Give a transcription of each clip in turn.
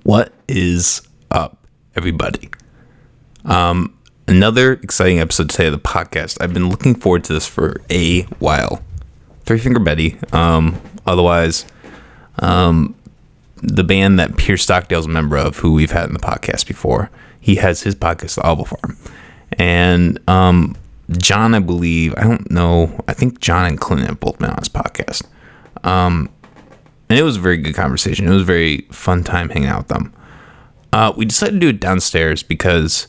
What is up, everybody? Another exciting episode today of the podcast. I've been looking forward to this for a while. Three Finger Betty, otherwise, the band that Pierce Stockdale's a member of, who we've had in the podcast before. He has his podcast, The Audible Farm. And John, I believe, I don't know, I think John and Clinton have both been on his podcast. And it was a very good conversation. It was a very fun time hanging out with them. We decided to do it downstairs because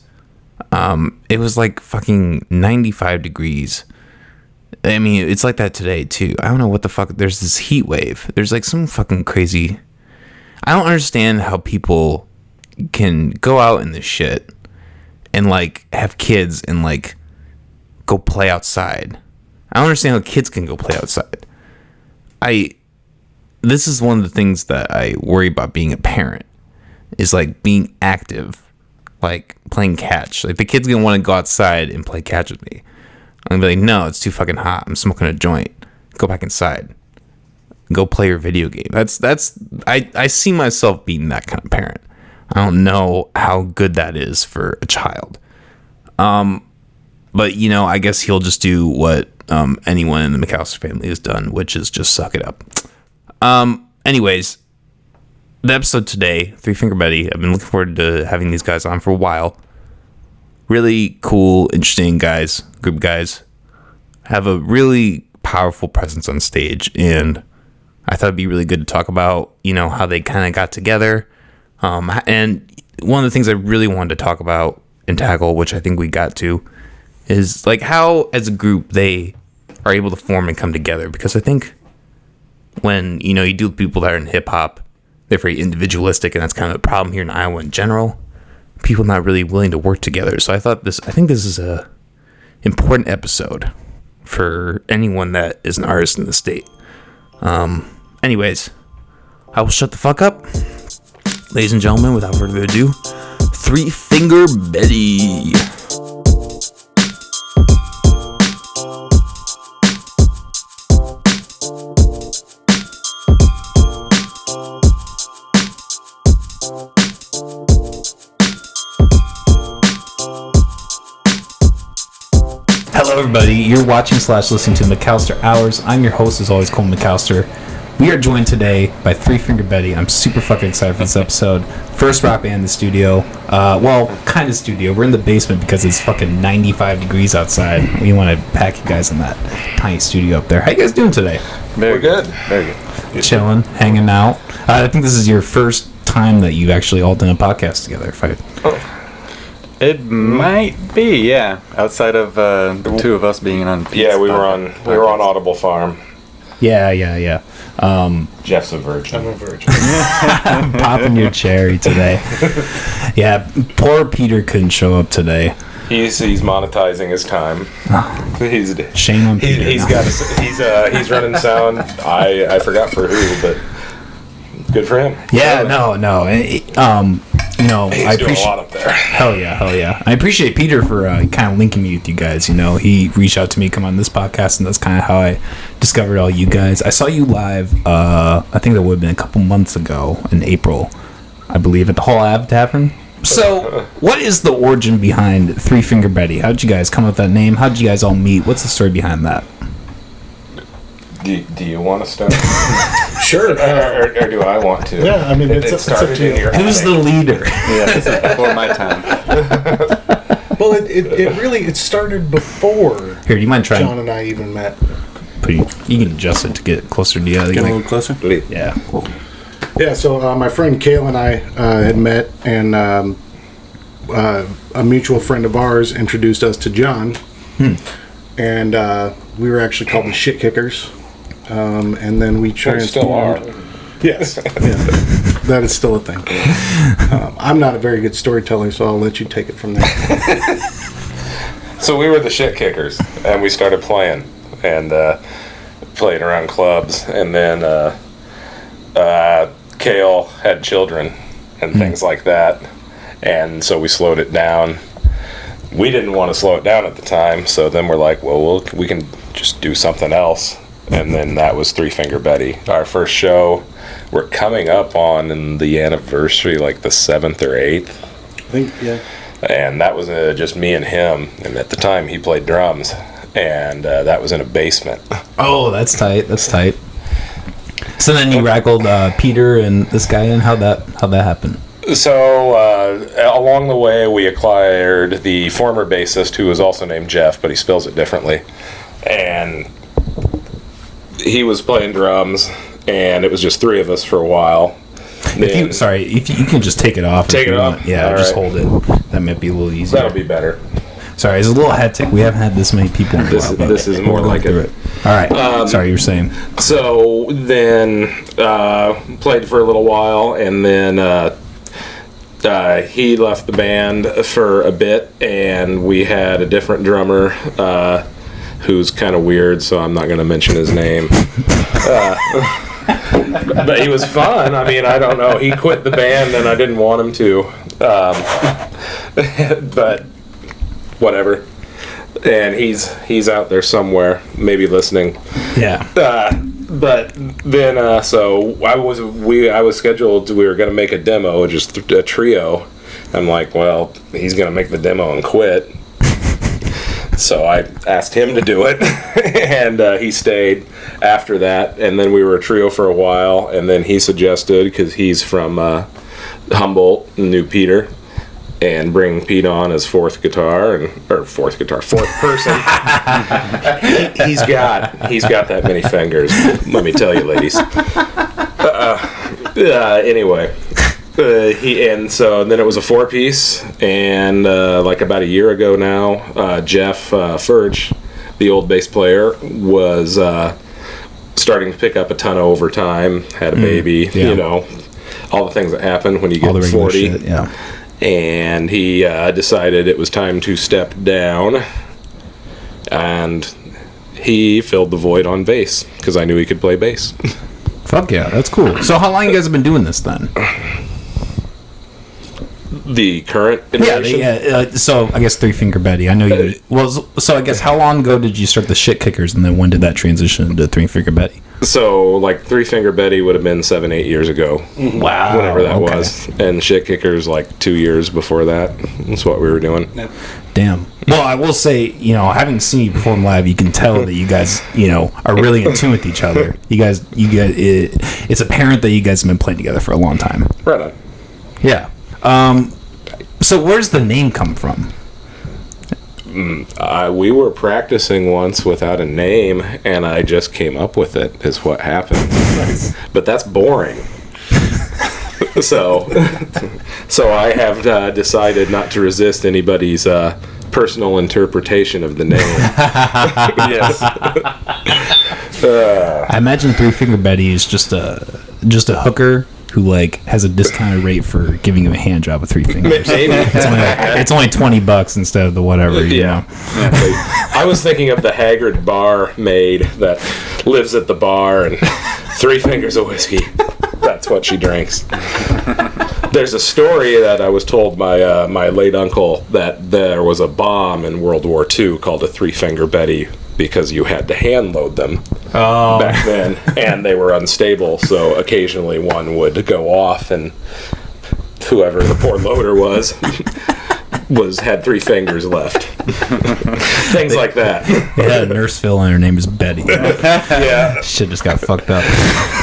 it was like fucking 95 degrees. I mean, it's like that today too. I don't know what the fuck. There's this heat wave. There's like some fucking crazy. I don't understand how people can go out in this shit and like have kids and like go play outside. I don't understand how kids can go play outside. This is one of the things that I worry about being a parent, is like being active, like playing catch. Like the kid's gonna want to go outside and play catch with me. I'm gonna be like, no, it's too fucking hot. I'm smoking a joint. Go back inside. Go play your video game. I see myself being that kind of parent. I don't know how good that is for a child. But you know, I guess he'll just do what anyone in the McAllister family has done, which is just suck it up. Anyways, the episode today, Three Finger Betty, I've been looking forward to having these guys on for a while. Really cool, interesting guys, group of guys. Have a really powerful presence on stage, and I thought it'd be really good to talk about, you know, how they kind of got together. And one of the things I really wanted to talk about and tackle, which I think we got to, is like how, as a group, they are able to form and come together. Because I think when, you know, you deal with people that are in hip hop, they're very individualistic, and that's kind of a problem here in Iowa in general. People not really willing to work together. So I think this is a important episode for anyone that is an artist in the state. Anyways, I will shut the fuck up. Ladies and gentlemen, without further ado, Three Finger Betty. Hello, everybody. You're watching / listening to McAllister Hours. I'm your host, as always, Cole McAllister. We are joined today by Three Finger Betty. I'm super fucking excited for this episode. First rock band in the studio. Well, kind of studio. We're in the basement because it's fucking 95 degrees outside. We want to pack you guys in that tiny studio up there. How you guys doing today? Very good. Very good. Chilling, hanging out. I think this is your first time that you've actually all done a podcast together. It might be, yeah. Outside of the two of us being on. Yeah, we were on Audible Farm. Yeah. Jeff's a virgin. I'm a virgin. I'm popping your cherry today. Yeah, poor Peter couldn't show up today. He's monetizing his time. Shame on Peter. He's running sound. I forgot for who, but good for him. Yeah, no. You know, he's I doing appreciate a lot up there. Hell yeah. I appreciate Peter for kind of linking me with you guys. You know, he reached out to me, come on this podcast, and that's kind of how I discovered all you guys. I saw you live. I think that would have been a couple months ago in April, I believe, at the Hall Ave Tavern. So, what is the origin behind Three Finger Betty? How did you guys come up with that name? How did you guys all meet? What's the story behind that? Do you want to start? Sure. Or do I want to? Yeah, I mean, it's up to you. Who's the leader? Yeah, this is before my time. Well, it started before Here, do you mind trying? John and I even met. You can adjust it to get closer to you. Get a little closer? Yeah. Yeah, so my friend Kale and I had met, and a mutual friend of ours introduced us to John. And we were actually called the Shit Kickers. And then we transformed. Still are. Yes, that is still a thing. I'm not a very good storyteller, so I'll let you take it from there. So we were the Shit Kickers, and we started playing around clubs, and then Kale had children and things like that, and so we slowed it down. We didn't want to slow it down at the time, so then we're like, well, we can just do something else. And then that was Three Finger Betty. Our first show we're coming up on the anniversary, like the 7th or 8th. I think, yeah. And that was just me and him. And at the time, he played drums. And that was in a basement. Oh, that's tight. That's tight. So then you rackled Peter and this guy in. How'd that happen? So along the way, we acquired the former bassist, who was also named Jeff, but he spells it differently. And he was playing drums, and it was just 3 of us for a while. If you can just take it off. Take it off? Yeah, All just right. hold it. That might be a little easier. That'll be better. Sorry, it's a little hectic. We haven't had this many people in a while. But This is we're more going like through it. All right. Sorry, you were saying. So then played for a little while, and then he left the band for a bit, and we had a different drummer who's kind of weird, so I'm not going to mention his name. But he was fun. I mean, I don't know. He quit the band, and I didn't want him to. But whatever. And he's out there somewhere, maybe listening. Yeah. But then, so I was scheduled. We were going to make a demo, just a trio. I'm like, well, he's going to make the demo and quit. So I asked him to do it, and he stayed after that. And then we were a trio for a while, and then he suggested, because he's from Humboldt, knew Peter, and bring Pete on as fourth person. He's got that many fingers. Let me tell you, ladies. Anyway. So then it was a 4-piece, and like about a year ago now, Jeff Furge, the old bass player, was starting to pick up a ton of overtime, had a baby, yeah. All the things that happen when you All the get regular 40. shit, yeah. And he decided it was time to step down, and he filled the void on bass, because I knew he could play bass. Fuck yeah, that's cool. So how long you guys have been doing this then? The current iteration? So I guess Three Finger Betty. I know you. So I guess how long ago did you start the Shit Kickers, and then when did that transition to Three Finger Betty? So, like, Three Finger Betty would have been 7-8 years ago. Wow. Whenever that okay. was. And Shit Kickers, like, 2 years before that. That's what we were doing. Damn. Well, I will say, having seen you perform live, you can tell that you guys, are really in tune with each other. You guys, it's apparent that you guys have been playing together for a long time. Right on. Yeah. So where's the name come from? We were practicing once without a name, and I just came up with it, is what happened. But that's boring. So I have decided not to resist anybody's personal interpretation of the name. Yes. I imagine Three Finger Betty is just a hooker who has a discounted rate for giving him a hand job with 3 fingers. Maybe. It's only $20 instead of the whatever. You know? I was thinking of the haggard barmaid that lives at the bar and 3 fingers of whiskey. That's what she drinks. There's a story that I was told by my late uncle that there was a bomb in World War II called a 3 Finger Betty, because you had to hand load them back then, and they were unstable, so occasionally one would go off, and whoever the poor loader was had 3 fingers left. Things like that. They had a nurse fill and her name is Betty. Yeah. Shit just got fucked up.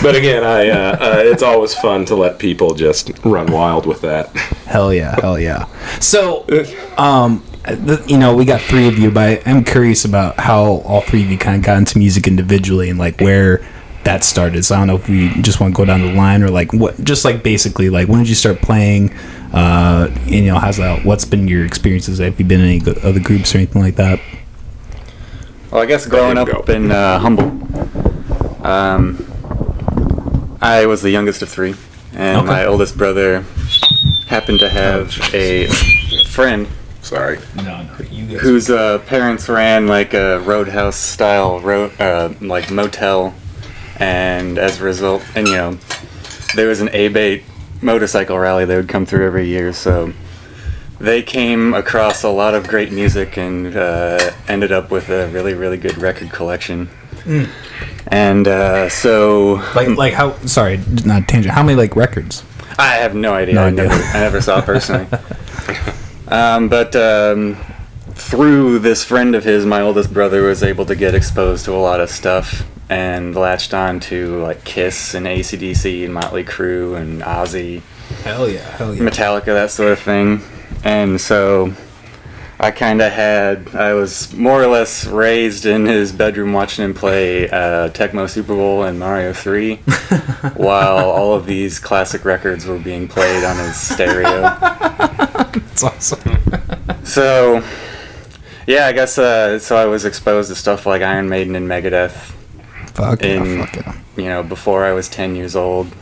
But again, it's always fun to let people just run wild with that. Hell yeah. So, we got 3 of you, but I'm curious about how all 3 of you kind of got into music individually and where that started. So I don't know if we just want to go down the line or basically when did you start playing? How's that? What's been your experiences? Have you been in any other groups or anything like that? Well, I guess growing up in Humboldt, I was the youngest of 3, and my oldest brother happened to have a friend. Sorry. No, you guys. Whose parents ran a roadhouse style motel, and as a result, there was an A-Bait motorcycle rally that would come through every year, so they came across a lot of great music and ended up with a really, really good record collection. And so Like how? Sorry, not tangent. How many like records? I have no idea. No I idea. never saw it personally. But through this friend of his, my oldest brother was able to get exposed to a lot of stuff and latched on to like Kiss and AC/DC and Motley Crue and Ozzy, Hell yeah, hell yeah. Metallica, that sort of thing. And so I was more or less raised in his bedroom watching him play Tecmo Super Bowl and Mario 3 while all of these classic records were being played on his stereo. That's awesome. So, yeah, I guess so I was exposed to stuff like Iron Maiden and Megadeth Fuck yeah. Before I was 10 years old.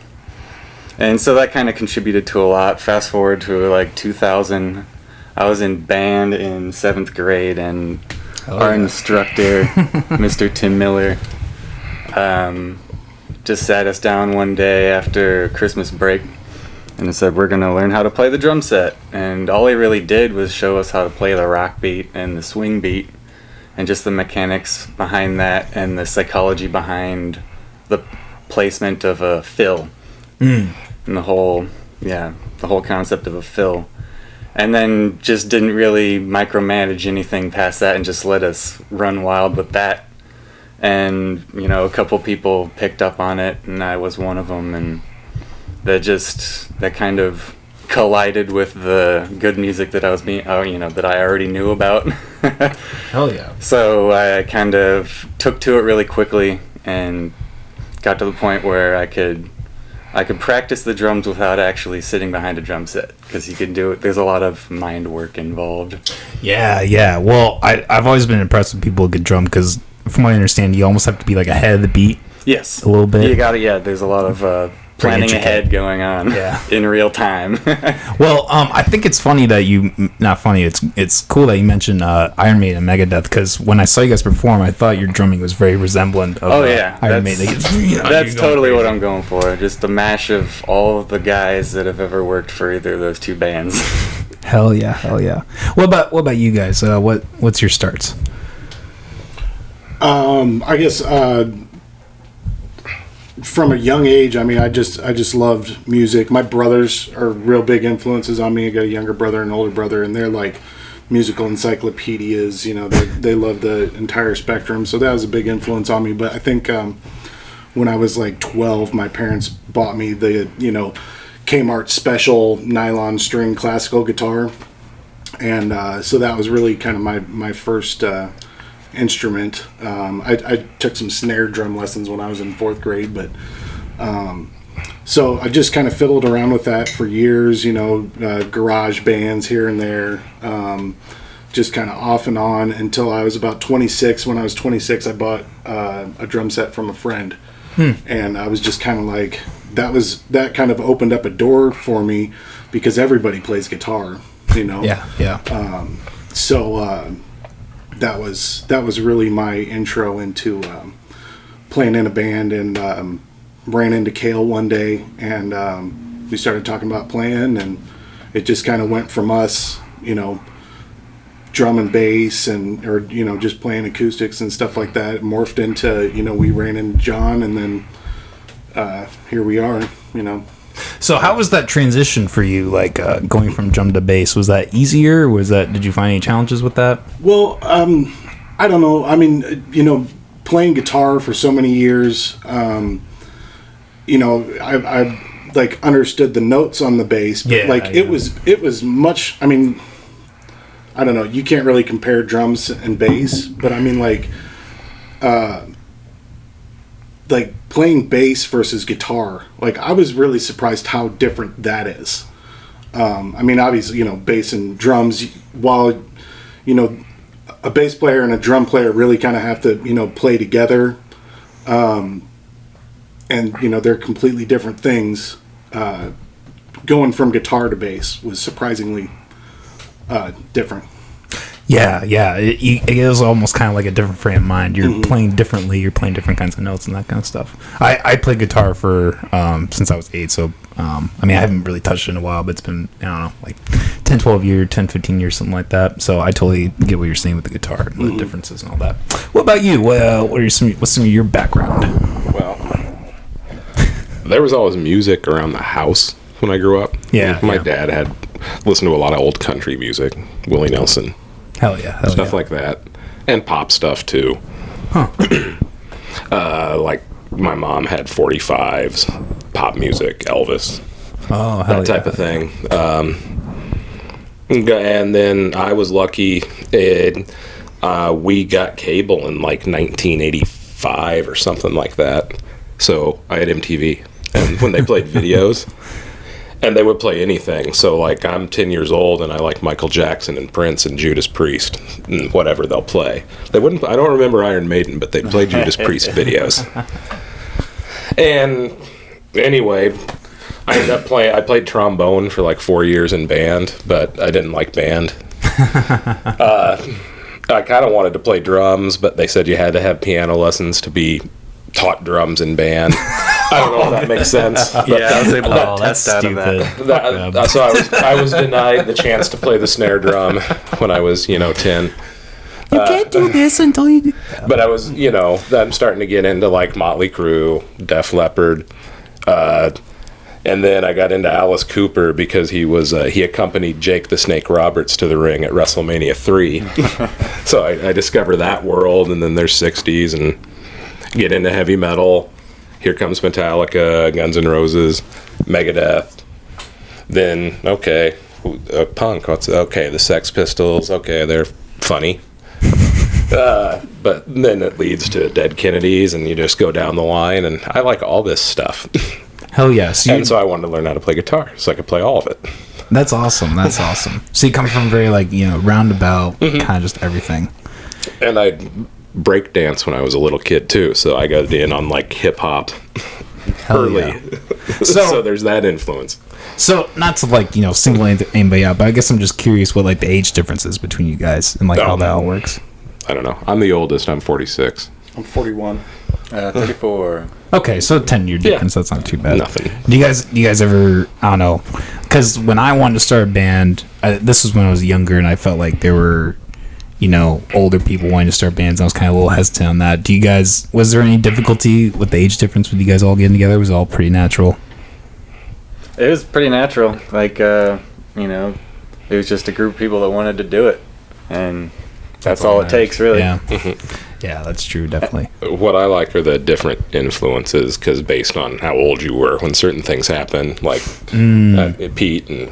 And so that kind of contributed to a lot. Fast forward to like 2000, I was in band in 7th grade, and our instructor, Mr. Tim Miller, just sat us down one day after Christmas break and said, we're going to learn how to play the drum set. And all he really did was show us how to play the rock beat and the swing beat and just the mechanics behind that and the psychology behind the placement of a fill. And the whole concept of a fill. And then just didn't really micromanage anything past that and just let us run wild with that. And, a couple people picked up on it, and I was one of them, and that kind of collided with the good music that that I already knew about. Hell yeah. So I kind of took to it really quickly and got to the point where I could practice the drums without actually sitting behind a drum set, because you can do it. There's a lot of mind work involved. Yeah. Well, I've always been impressed with people who can drum, because from what I understand, you almost have to be like ahead of the beat. Yes. A little bit. You got it. Yeah, there's a lot of planning intricate. ahead going on. Yeah. In real time. Well, I think it's funny that not funny. It's cool that you mentioned Iron Maiden and Megadeth, because when I saw you guys perform, I thought your drumming was very resemblant of Iron Maiden. That's totally what I'm going for. Just a mash of all of the guys that have ever worked for either of those two bands. Hell yeah. What about you guys? What's your starts? I guess from a young age, I just loved music. My brothers are real big influences on me. I got a younger brother and an older brother, and they're like musical encyclopedias. They love the entire spectrum. So that was a big influence on me. But I think when I was like 12, my parents bought me the Kmart special nylon string classical guitar, and so that was really kind of my first instrument. I took some snare drum lessons when I was in 4th grade, but so I just kind of fiddled around with that for years, garage bands here and there, just kind of off and on until I was about 26. When I was 26, I bought a drum set from a friend, and I was just kind of like, that kind of opened up a door for me, because everybody plays guitar, Yeah. So that was really my intro into playing in a band, and ran into Cale one day, and we started talking about playing, and it just kind of went from us, drum and bass or just playing acoustics and stuff like that, morphed into, we ran into John, and then here we are. So how was that transition for you, like going from drum to bass? Was that easier? Did you find any challenges with that? Well, I don't know. Playing guitar for so many years, I like understood the notes on the bass, but it was much. I don't know. You can't really compare drums and bass, but like playing bass versus guitar, like I was really surprised how different that is. Obviously, bass and drums, while a bass player and a drum player really kind of have to play together, and they're completely different things. Going from guitar to bass was surprisingly different. Yeah, yeah. It is almost kind of like a different frame of mind. You're playing differently. You're playing different kinds of notes and that kind of stuff. I played guitar for since I was 8, so I mean, I haven't really touched it in a while, but it's been, I don't know, like 10, 12 years, 10, 15 years, something like that. So I totally get what you're saying with the guitar and the differences and all that. What about you? What's some of your background? Well, there was always music around the house when I grew up. Yeah, My yeah. dad had listened to a lot of old country music, Willie Nelson, Hell yeah. stuff like that, and pop stuff too. Huh. Like my mom had 45s, pop music, Elvis, Oh, hell that type of thing. And then I was lucky. We got cable in like 1985 or something like that. So I had MTV, and when they played videos, and they would play anything. So like I'm 10 years old and I like Michael Jackson and Prince and Judas Priest and whatever they'll play. They wouldn't. I don't remember Iron Maiden, but they played Judas Priest videos. And anyway, I ended up playing. I played trombone for like 4 years in band, but I didn't like band. I kind of wanted to play drums, but they said you had to have piano lessons to be taught drums in band. I don't know if that makes sense. Yeah, I was able to Oh, that's test out of stupid. that. So I was denied the chance to play the snare drum when I was 10. You can't do this until you do. But I was I'm starting to get into like Motley Crue, Def Leppard, and then I got into Alice Cooper because he accompanied Jake the Snake Roberts to the ring at WrestleMania 3. So I discover that world, and then there's 60s and get into heavy metal. Here comes Metallica, Guns N' Roses, Megadeth. Then punk. The Sex Pistols? Okay, they're funny. But then it leads to Dead Kennedys, and you just go down the line. And I like all this stuff. Hell yes. And so I wanted to learn how to play guitar, so I could play all of it. That's awesome. That's awesome. So you come from very roundabout, kind of just everything. And I break dance when I was a little kid too, so I got in on like hip hop early. Yeah. So there's that influence. So not to single anybody out, but I guess I'm just curious what the age differences between you guys and how that all works. I don't know. I'm the oldest. I'm 46. I'm 41. 34. Okay, so 10-year difference. That's not too bad. Nothing. Do you guys ever? I don't know, because when I wanted to start a band, this was when I was younger, and I felt like there were, older people wanting to start bands. And I was kind of a little hesitant on that. Was there any difficulty with the age difference with you guys all getting together? Was it all pretty natural? It was pretty natural. It was just a group of people that wanted to do it, and that's all it takes, really. Yeah. Yeah, that's true, definitely. What I like are the different influences, because based on how old you were when certain things happen, like Pete and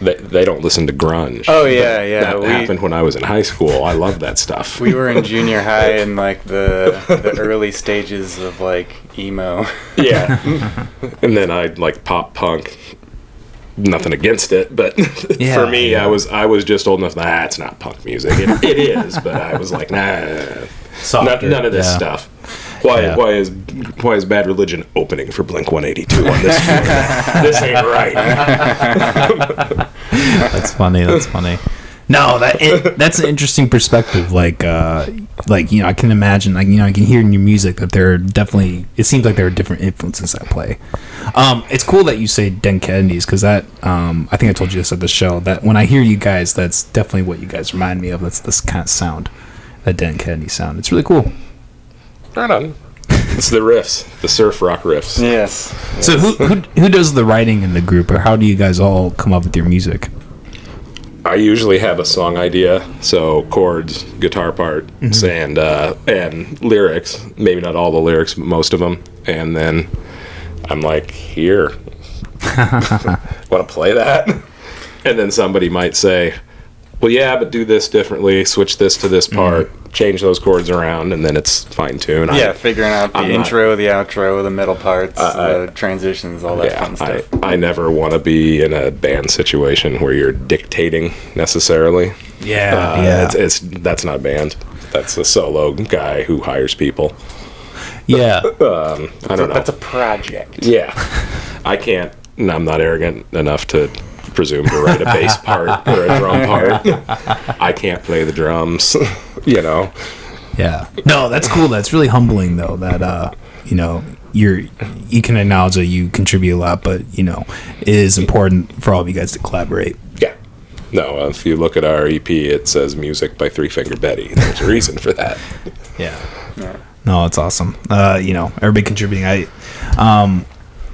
they don't listen to grunge. Oh yeah, yeah. That happened when I was in high school. I loved that stuff. We were in junior high in the early stages of emo. Yeah. And then I like pop punk. Nothing against it, but Yeah, for me, yeah. I was just old enough. Nah, it's not punk music. It is, but I was like, nah, Softer, none of this yeah. stuff. Why is Bad Religion opening for Blink 182 on this tour? This ain't right. That's funny. That's funny. No, that's an interesting perspective. I can imagine, I can hear in your music that there are definitely. It seems like there are different influences at play. It's cool that you say Dead Kennedys, because that I think I told you this at the show, that when I hear you guys, that's definitely what you guys remind me of. That's this kind of sound, that Dead Kennedy sound. It's really cool. Right on. It's the riffs, the surf rock riffs. Yes. So who does the writing in the group, or how do you guys all come up with your music? I usually have a song idea, so chords, guitar parts, and lyrics. Maybe not all the lyrics, but most of them. And then I'm like, here, want to play that? And then somebody might say, well, yeah, but do this differently, switch this to this part, change those chords around, and then it's fine-tuned. Yeah, figuring out the I'm intro, the outro, the middle parts, the transitions, all that fun stuff. I never want to be in a band situation where you're dictating necessarily. Yeah. That's not band. That's a solo guy who hires people. Yeah. I don't know. That's a project. Yeah. I can't, and I'm not arrogant enough to presume to write a bass part or a drum part. I can't play the drums, you know. Yeah. No, that's cool. That's really humbling, though, that, you know, you can acknowledge that you contribute a lot, but, you know, it is important for all of you guys to collaborate. Yeah. No, if you look at our EP, it says music by Three Finger Betty. There's a reason for that. Yeah. No, it's awesome. You know, everybody contributing.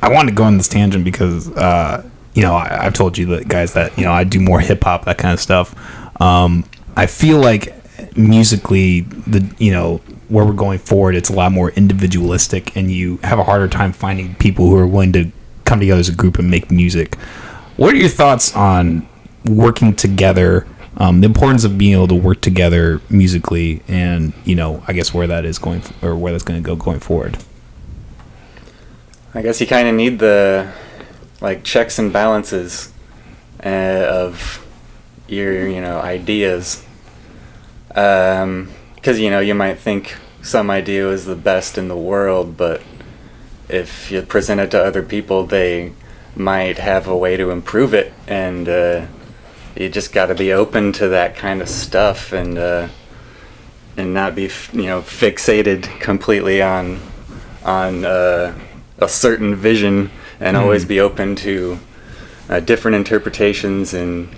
I wanted to go on this tangent because, you know, I've told you guys that, you know, I do more hip hop, that kind of stuff. I feel like musically, you know, where we're going forward, it's a lot more individualistic, and you have a harder time finding people who are willing to come together as a group and make music. What are your thoughts on working together, the importance of being able to work together musically, and, you know, I guess where that is going, or where that's going to go going forward? I guess you kind of need the, like, checks and balances of your, you know, ideas. Because, you know, you might think some idea is the best in the world, but if you present it to other people, they might have a way to improve it, and you just got to be open to that kind of stuff, and not be, you know, fixated completely on a certain vision, and always be open to different interpretations, and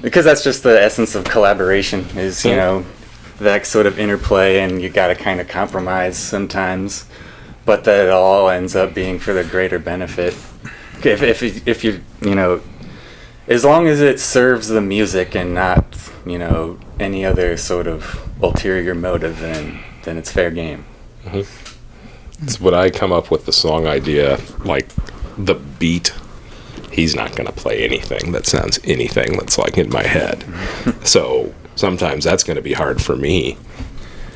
because that's just the essence of collaboration, is, you know, that sort of interplay, and you got to kind of compromise sometimes, but that it all ends up being for the greater benefit. If you know, as long as it serves the music and not, you know, any other sort of ulterior motive, then it's fair game. Mm-hmm. It's when I come up with the song idea, like the beat, he's not going to play anything that sounds anything that's like in my head. So sometimes that's going to be hard for me,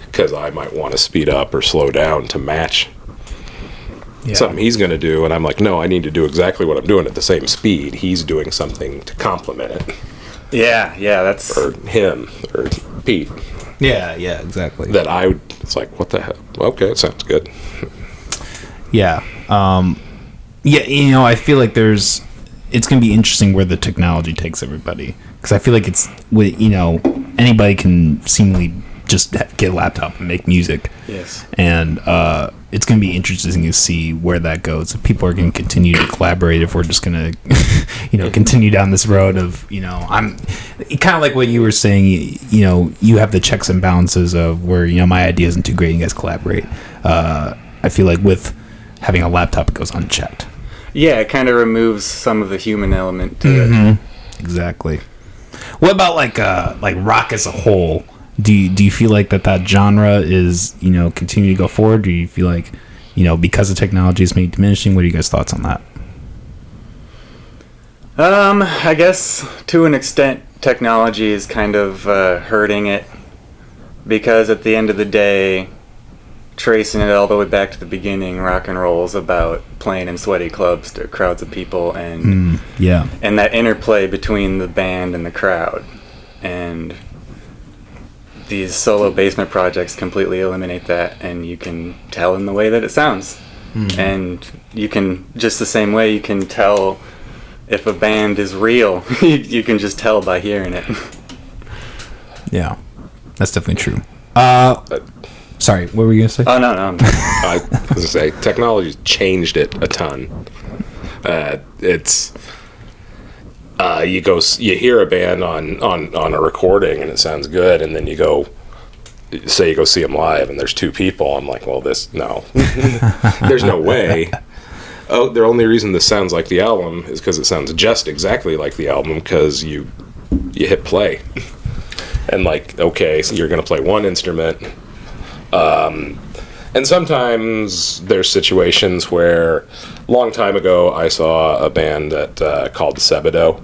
because I might want to speed up or slow down to match something he's going to do, and I'm like, no, I need to do exactly what I'm doing at the same speed. He's doing something to complement it. Yeah, that's... Or him, or Pete. Yeah, exactly. That I would, it's like, what the hell? Okay, it sounds good. Yeah. Yeah, you know, I feel like it's going to be interesting where the technology takes everybody. Because I feel like it's, you know, anybody can seemingly just get a laptop and make music. Yes. And it's going to be interesting to see where that goes. If people are going to continue to collaborate, if we're just going to, you know, continue down this road of, you know, I'm kind of like what you were saying, you know, you have the checks and balances of where, you know, my idea isn't too great and you guys collaborate. I feel like with having a laptop, it goes unchecked. Yeah, it kind of removes some of the human element to it. Exactly. What about like rock as a whole? Do you feel like that genre is, you know, continuing to go forward? Do you feel like, you know, because the technology is maybe diminishing? What are you guys' thoughts on that? I guess to an extent, technology is kind of hurting it, because at the end of the day, tracing it all the way back to the beginning, rock and roll is about playing in sweaty clubs to crowds of people, and and that interplay between the band and the crowd. And these solo basement projects completely eliminate that, and you can tell in the way that it sounds. And you can, just the same way you can tell if a band is real, you can just tell by hearing it. Yeah, that's definitely true. Sorry, what were you going to say? Oh, no. I was going to say, technology's changed it a ton. It's... you hear a band on a recording and it sounds good, and then you go see them live and there's two people. I'm like, well, no. There's no way. Oh, the only reason this sounds like the album is because it sounds just exactly like the album, because you hit play. And like, okay, so you're going to play one instrument. And sometimes there's situations where, long time ago, I saw a band that called Sebadoh.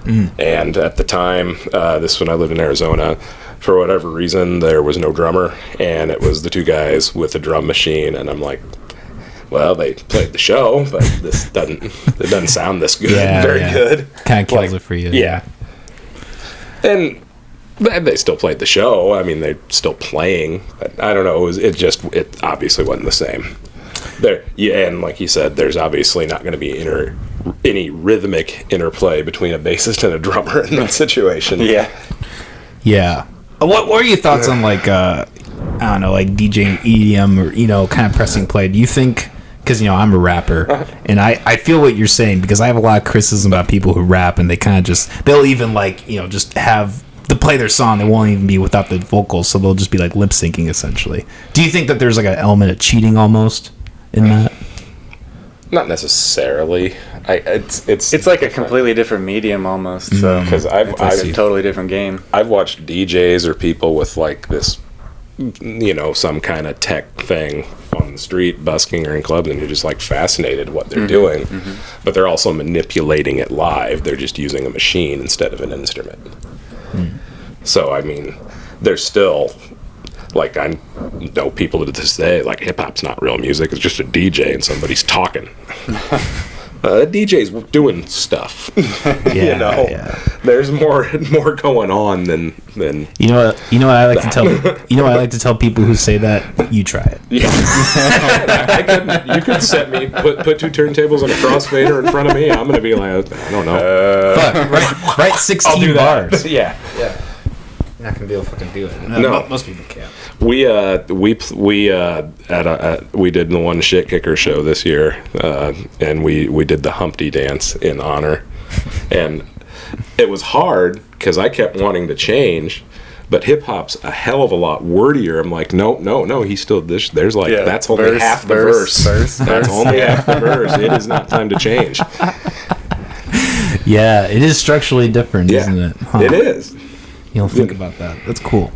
And at the time, this when I lived in Arizona, for whatever reason, there was no drummer, and it was the two guys with a drum machine, and I'm like, well, they played the show, but it doesn't sound this good, good. Kind of kills it for you. Yeah. And they still played the show. I mean, they're still playing. But I don't know. It obviously wasn't the same. And like you said, there's obviously not going to be any rhythmic interplay between a bassist and a drummer in that situation. Yeah. Yeah. What are your thoughts on like I don't know, like DJing EDM or kind of pressing play? Do you think, because I'm a rapper and I feel what you're saying, because I have a lot of criticism about people who rap and they kind of they'll even like just have to play their song, they won't even be without the vocals, so they'll just be like lip syncing essentially. Do you think that there's like an element of cheating almost in that? Not necessarily. It's like a completely different medium almost. So because it's a totally different game. I've watched DJs or people with like this, some kind of tech thing on the street, busking or in clubs, and you're just like fascinated what they're doing. But they're also manipulating it live. They're just using a machine instead of an instrument. So I mean, there's still. Like, I know people to this day, like, hip-hop's not real music. It's just a DJ and somebody's talking. DJ's doing stuff. Yeah. There's more going on than You know what I like to tell I like to tell people who say that, you try it. Yeah. You could set me, put two turntables and a crossfader in front of me. I'm going to be like, I don't know. Fuck, write 16 bars. Yeah. You're not gonna be able to fucking do it. No. Most people can't. We did the one Shit Kicker show this year, and we did the Humpty dance in honor, and it was hard because I kept wanting to change, but hip hop's a hell of a lot wordier. I'm like, no, he's still this. There's like that's only half the verse. That's only half the verse. It is not time to change. Yeah, it is structurally different, isn't it? Huh. It is. You don't think about that. That's cool.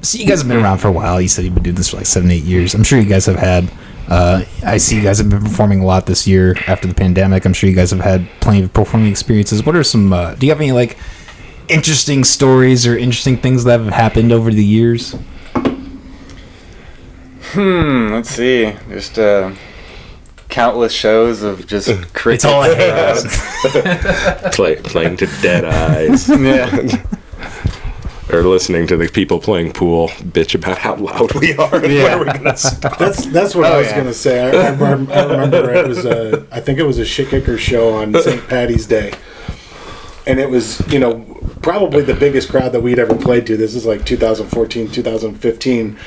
So you guys have been around for a while. You said you've been doing this for like 7-8 years. I'm sure you guys have had. I see you guys have been performing a lot this year after the pandemic. I'm sure you guys have had plenty of performing experiences. What are some? Do you have any like interesting stories or interesting things that have happened over the years? Let's see. Just countless shows of just crickets. It's all I hate. Playing to dead eyes. Yeah. Or listening to the people playing pool bitch about how loud we are. And when are we gonna stop? That's what I was gonna say. I remember it was I think it was a Shit Kicker show on St. Paddy's Day, and it was probably the biggest crowd that we'd ever played to. This is like 2014, 2015.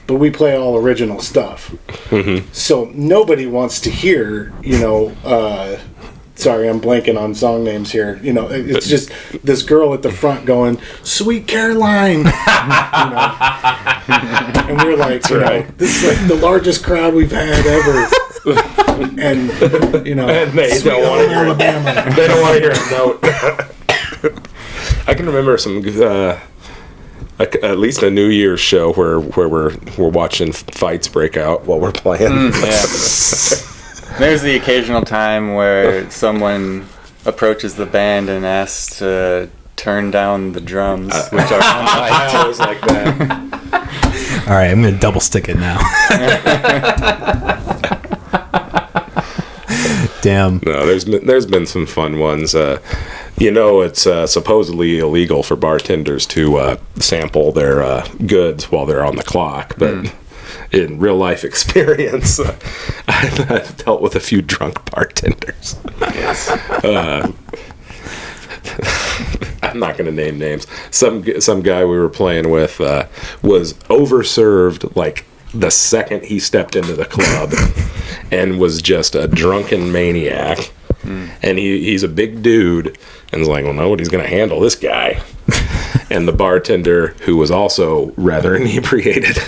But we play all original stuff. Mm-hmm. So nobody wants to hear, sorry, I'm blanking on song names here. It's just this girl at the front going, "Sweet Caroline." And we're like, this is like the largest crowd we've had ever. And, and they don't want to hear Alabama. They don't want to hear a note. I can remember some... at least a New Year's show where we're watching fights break out while we're playing. There's the occasional time where someone approaches the band and asks to turn down the drums, which are I always like that. All right, I'm gonna double stick it now. Damn. No, there's been some fun ones. It's supposedly illegal for bartenders to sample their goods while they're on the clock, but in real life experience, I've dealt with a few drunk bartenders. Yes. I'm not going to name names. Some guy we were playing with was overserved like the second he stepped into the club and was just a drunken maniac. And he's a big dude and was like, well, nobody's going to handle this guy. And the bartender, who was also rather inebriated,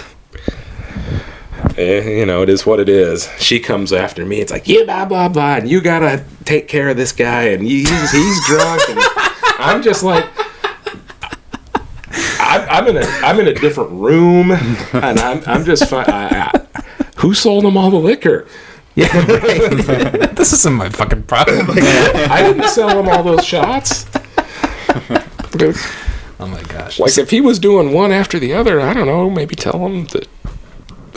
it is what it is. She comes after me. It's like, you blah, blah, blah, and you got to take care of this guy, and he's drunk. And I'm just like, I'm in a different room, and I'm just fine. Who sold him all the liquor? Yeah, right. This isn't my fucking problem. I didn't sell him all those shots. Oh my gosh. Like, if he was doing one after the other, I don't know, maybe tell him to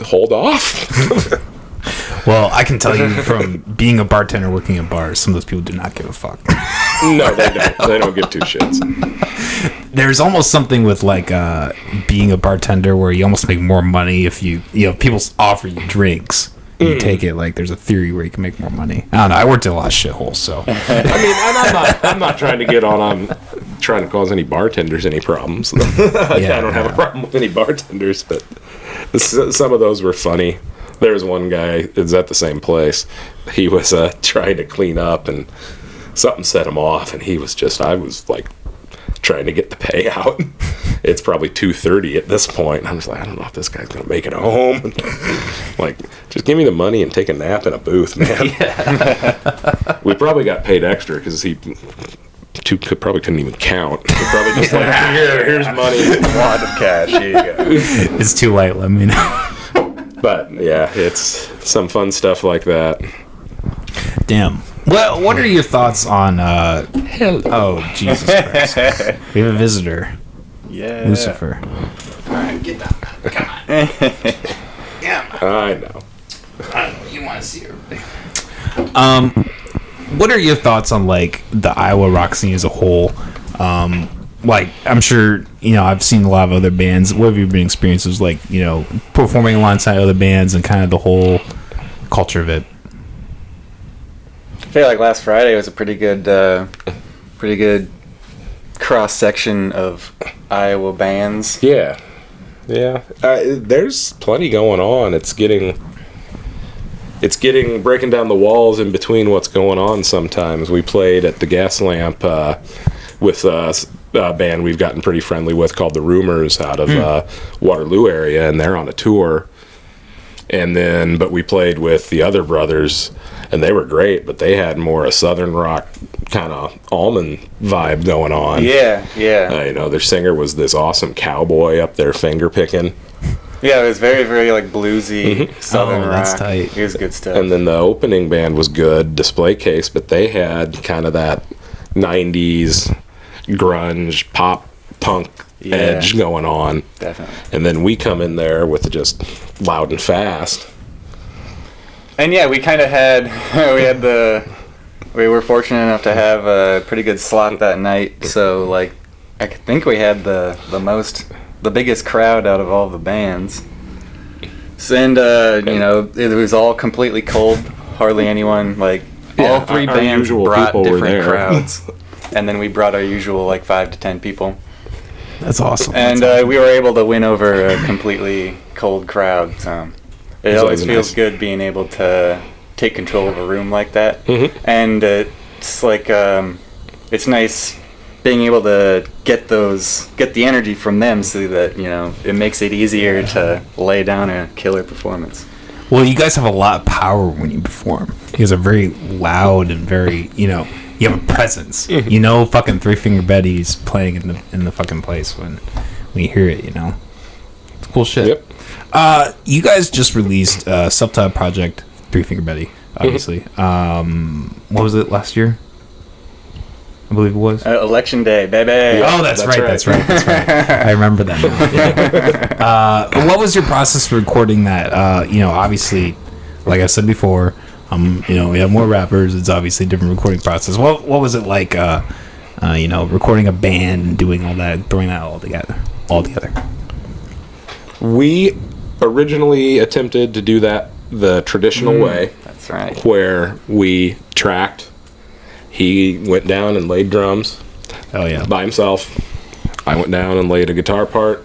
hold off. Well, I can tell you from being a bartender working in bars, some of those people do not give a fuck. No, they don't. They don't give two shits. There's almost something with like being a bartender where you almost make more money if people offer you drinks. You take it like there's a theory where you can make more money. I don't know. I worked in a lot of shitholes, so I mean, and I'm not trying to get on. I'm trying to cause any bartenders any problems. I don't have a problem with any bartenders, but some of those were funny. There was one guy that's at the same place. He was trying to clean up, and something set him off, and I was like trying to get the payout. It's probably 2:30 at this point. I was like, I don't know if this guy's gonna make it home. Like, just give me the money and take a nap in a booth, man. Yeah. We probably got paid extra because he probably couldn't even count. He probably just like, here's money. A wad of cash. Here you go. it's too late. Let me know. But yeah, it's some fun stuff like that. Damn. Well, what are your thoughts on? Oh, Jesus Christ! We have a visitor, Yeah. Lucifer. All right, get down. Come on. I know. I don't know. You want to see everybody. What are your thoughts on like the Iowa rock scene as a whole? Like, I'm sure, I've seen a lot of other bands. What have your been experiences like, performing alongside other bands and kind of the whole culture of it? I feel like last Friday was a pretty good cross section of Iowa bands. Yeah. There's plenty going on. It's getting breaking down the walls in between what's going on. Sometimes we played at the Gas Lamp with a band we've gotten pretty friendly with called the Rumors out of Waterloo area, and they're on a tour. But we played with the other brothers, and they were great, but they had more a southern rock kind of almond vibe going on. Yeah. Their singer was this awesome cowboy up there finger picking. Yeah, it was very, very like bluesy southern rock. That's tight. It was good stuff. And then the opening band was good, Display Case, but they had kind of that 90s grunge, pop, punk edge going on. Definitely. And then we come in there with just loud and fast. And yeah, we kind of we were fortunate enough to have a pretty good slot that night. So like, I think we had the biggest crowd out of all the bands. And it was all completely cold. Hardly anyone. Like, all three our bands usual brought people were different there. crowds. And then we brought our usual like 5 to 10 people. That's awesome. And we were able to win over a completely cold crowd. So it always feels good being able to take control of a room like that. Mm-hmm. And it's like it's nice being able to get the energy from them, so that it makes it easier to lay down a killer performance. Well, you guys have a lot of power when you perform. You guys are very loud and very, you have a presence. Fucking Three Finger Betty's playing in the fucking place when you hear it. It's cool shit. Yep. You guys just released a self-titled project, Three Finger Betty, obviously. What was it, last year? I believe it was. Election Day, baby. Oh, that's right. I remember that now. But what was your process for recording that? Obviously, like I said before, we have more rappers. It's obviously a different recording process. What was it like, recording a band and doing all that, throwing that all together? We originally attempted to do that the traditional way. That's right. Where we tracked. He went down and laid drums. Oh yeah. By himself. I went down and laid a guitar part.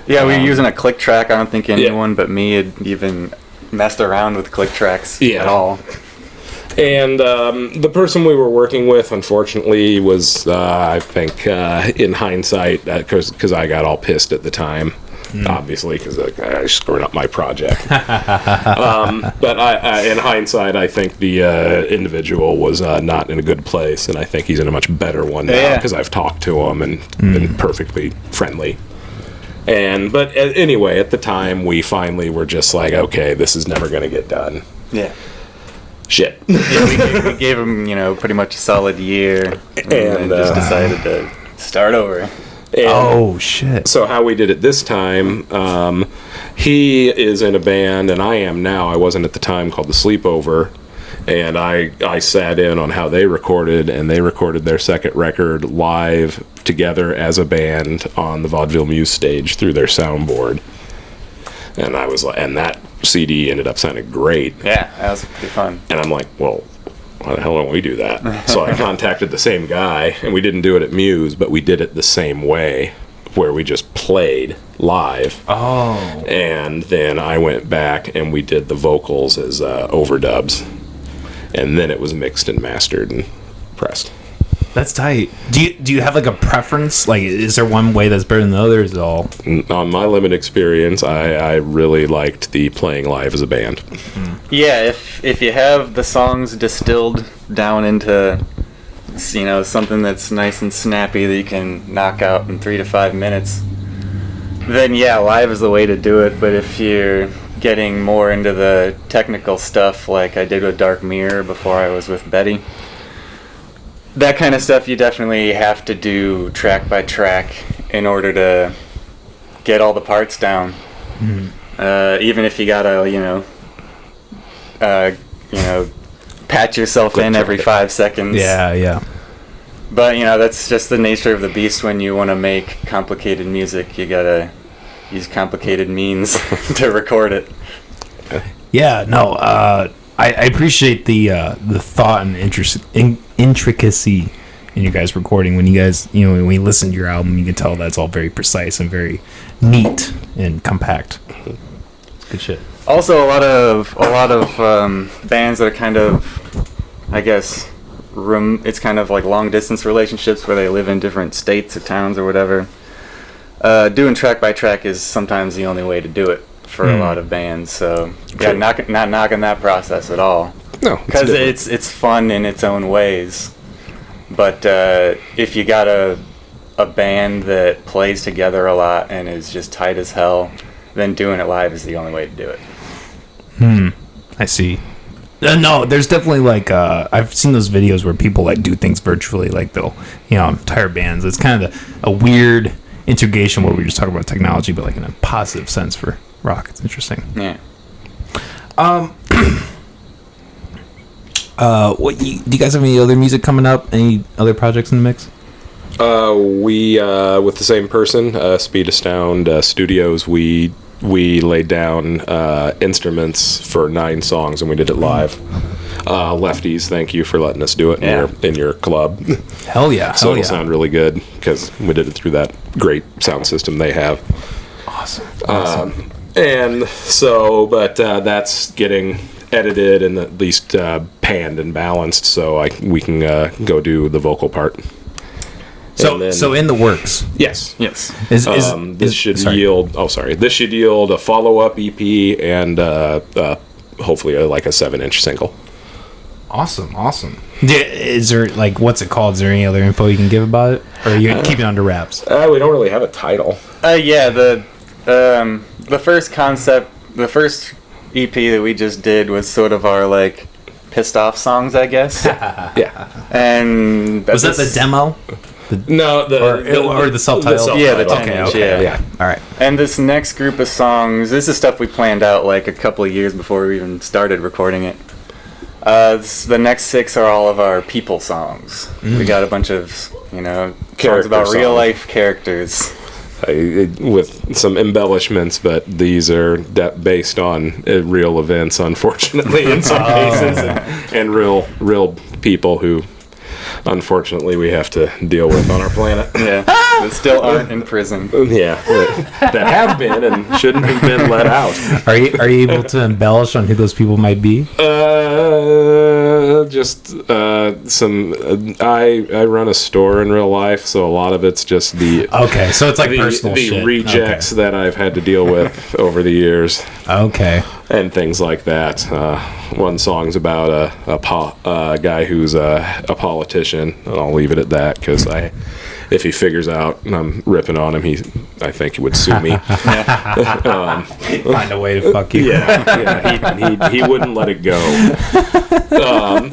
Yeah, we were using a click track. I don't think anyone but me had even messed around with click tracks at all. And the person we were working with, unfortunately, was, I think, in hindsight, because I got all pissed at the time, obviously, because I screwed up my project. But in hindsight, I think the individual was not in a good place, and I think he's in a much better one now, because I've talked to him and been perfectly friendly. But anyway, at the time, we finally were just like, okay, this is never going to get done. Yeah. Shit. Yeah, we gave him, pretty much a solid year, and then just decided to start over. Oh shit! So how we did it this time? He is in a band, and I am now. I wasn't at the time, called The Sleepover, and I sat in on how they recorded, and they recorded their second record live together as a band on the Vaudeville Muse stage through their soundboard. And I was like, and that CD ended up sounding great. Yeah, that was pretty fun. And I'm like, well, why the hell don't we do that? So I contacted the same guy, and we didn't do it at Muse, but we did it the same way, where we just played live. Oh. And then I went back and we did the vocals as overdubs. And then it was mixed and mastered and pressed. That's tight. Do you have like a preference? Like, is there one way that's better than the other? Is it all? On my limited experience, I really liked the playing live as a band. Yeah, if you have the songs distilled down into, you know, something that's nice and snappy that you can knock out in 3 to 5 minutes, then yeah, live is the way to do it. But if you're getting more into the technical stuff, like I did with Dark Mirror before I was with Betty, that kind of stuff you definitely have to do track by track in order to get all the parts down. Even if you gotta, patch yourself in every 5 seconds. Yeah. But that's just the nature of the beast. When you want to make complicated music, you gotta use complicated means to record it. Yeah. No. I appreciate the thought and intricacy in your guys' recording. When you guys, when you listen to your album, you can tell that's all very precise and very neat and compact. It's good shit. Also, a lot of bands that are kind of, I guess, it's kind of like long distance relationships where they live in different states or towns or whatever. Doing track by track is sometimes the only way to do it for a lot of bands. So yeah, not knocking that process at all. No, because it's fun in its own ways. But if you got a band that plays together a lot and is just tight as hell, then doing it live is the only way to do it. I see. No, there's definitely like I've seen those videos where people like do things virtually, like they'll entire bands. It's kind of a weird integration where we just talk about technology, but like in a positive sense for rock. It's interesting. Yeah. Do you guys have any other music coming up? Any other projects in the mix? We with the same person, Speed Astound Studios, we laid down instruments for 9 songs and we did it live. Lefties, thank you for letting us do it in your club. Hell yeah! So it'll sound really good because we did it through that great sound system they have. Awesome. And so, but that's getting edited and at least panned and balanced, so we can go do the vocal part. So in the works. Yes. This should yield. This should yield a follow-up EP and hopefully like a 7-inch single. Awesome. Is there like what's it called? Is there any other info you can give about it, or are you keep it under wraps? We don't really have a title. The first concept, the first EP that we just did was sort of our like pissed off songs, I guess. Yeah. And was that the demo? No, the self-titled. Yeah, the 10-inch. Yeah. All right. And this next group of songs, this is stuff we planned out like a couple of years before we even started recording it. The next 6 are all of our people songs. We got a bunch of, songs about real life characters. With some embellishments, but these are based on real events, unfortunately, in some cases, and real people who, unfortunately, we have to deal with on our planet. Yeah, that still aren't in prison. Yeah, that have been and shouldn't have been let out. Are you able to embellish on who those people might be? Just some. I run a store in real life, so a lot of it's just the. Okay, so it's like personal shit. The rejects that I've had to deal with over the years. Okay. And things like that. One song's about a guy who's a politician, and I'll leave it at that because if he figures out I'm ripping on him, I think he would sue me. Find a way to fuck you. Yeah, he wouldn't let it go.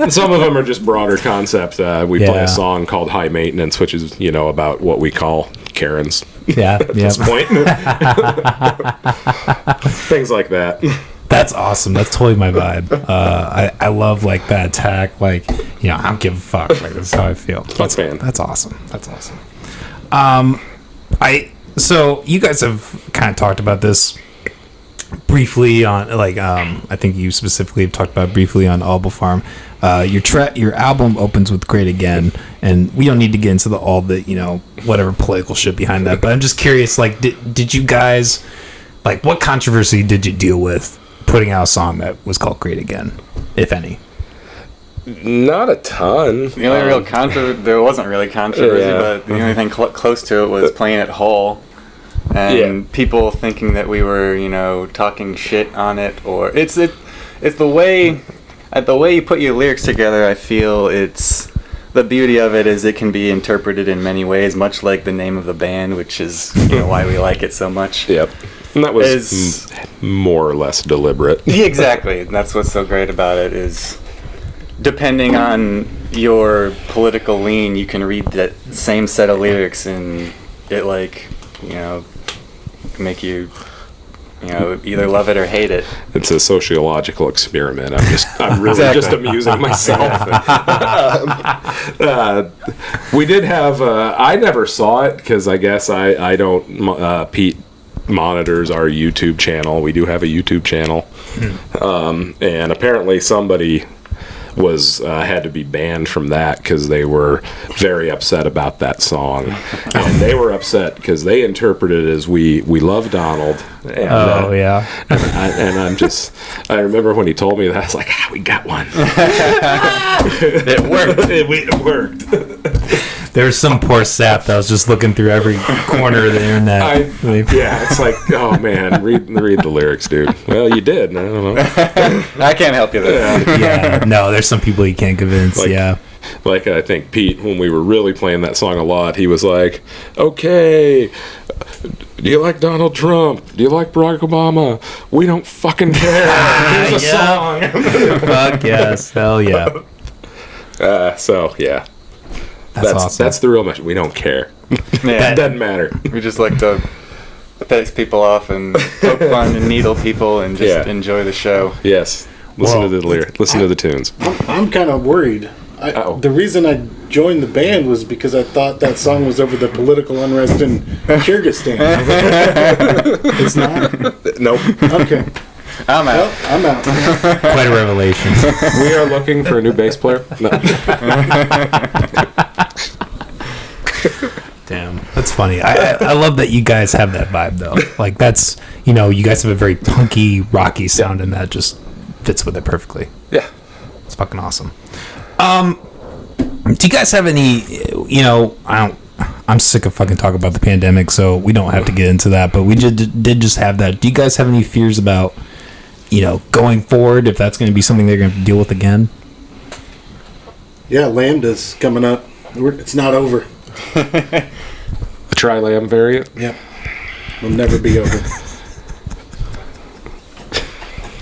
Some of them are just broader concepts. We play a song called High Maintenance, which is about what we call Karens. At this point. Things like that. That's awesome. That's totally my vibe. I love like that attack. Like I don't give a fuck. Like that's how I feel. That's awesome. So you guys have kind of talked about this briefly on like I think you specifically have talked about briefly on Alba Farm. Your album opens with "Great Again," and we don't need to get into all the whatever political shit behind that. But I'm just curious, like, did you guys like what controversy did you deal with putting out a song that was called "Great Again," if any? Not a ton. The only real there wasn't really controversy, Yeah. but the only thing close to it was playing at Hull. And people thinking that we were, talking shit on it, or it's the way you put your lyrics together. I feel it's the beauty of it is it can be interpreted in many ways, much like the name of the band, which is why we like it so much. Yep. And that was more or less deliberate. Yeah, exactly. And that's what's so great about it is, depending on your political lean, you can read that same set of lyrics and it make you either love it or hate it. It's a sociological experiment. I'm really just amusing myself. We did have I never saw it because I guess I don't Pete monitors our YouTube channel. We do have a YouTube channel. And apparently somebody was had to be banned from that because they were very upset about that song, and they were upset because they interpreted it as we love Donald. And, I remember when he told me that, I was like, we got one. It worked. It worked. There was some poor sap that was just looking through every corner of the internet. It's like, oh man, read the lyrics, dude. Well, you did. I don't know. I can't help you there. Yeah, no, there's some people you can't convince. Like I think Pete, when we were really playing that song a lot, he was like, okay, do you like Donald Trump? Do you like Barack Obama? We don't fucking care. Here's a song. Fuck yes. Hell yeah. So, yeah. That's awesome. That's the real message. We don't care. Yeah. It doesn't matter. We just like to piss people off and poke fun and needle people and just enjoy the show. Yes. Listen to the lyrics. Listen to the tunes. I'm kind of worried. The reason I joined the band was because I thought that song was over the political unrest in Kyrgyzstan. It's not? Nope. Okay. I'm out. Well, I'm out. Quite a revelation. We are looking for a new bass player. No. Damn, that's funny. I love that you guys have that vibe though. Like that's you guys have a very punky, rocky sound, and that just fits with it perfectly. Yeah, it's fucking awesome. Do you guys have any? I'm sick of fucking talking about the pandemic, so we don't have to get into that. But we did just have that. Do you guys have any fears about going forward, if that's going to be something they're going to deal with again? Yeah, Lambda's coming up. It's not over. The Tri-Lam variant? Yep. Will never be over.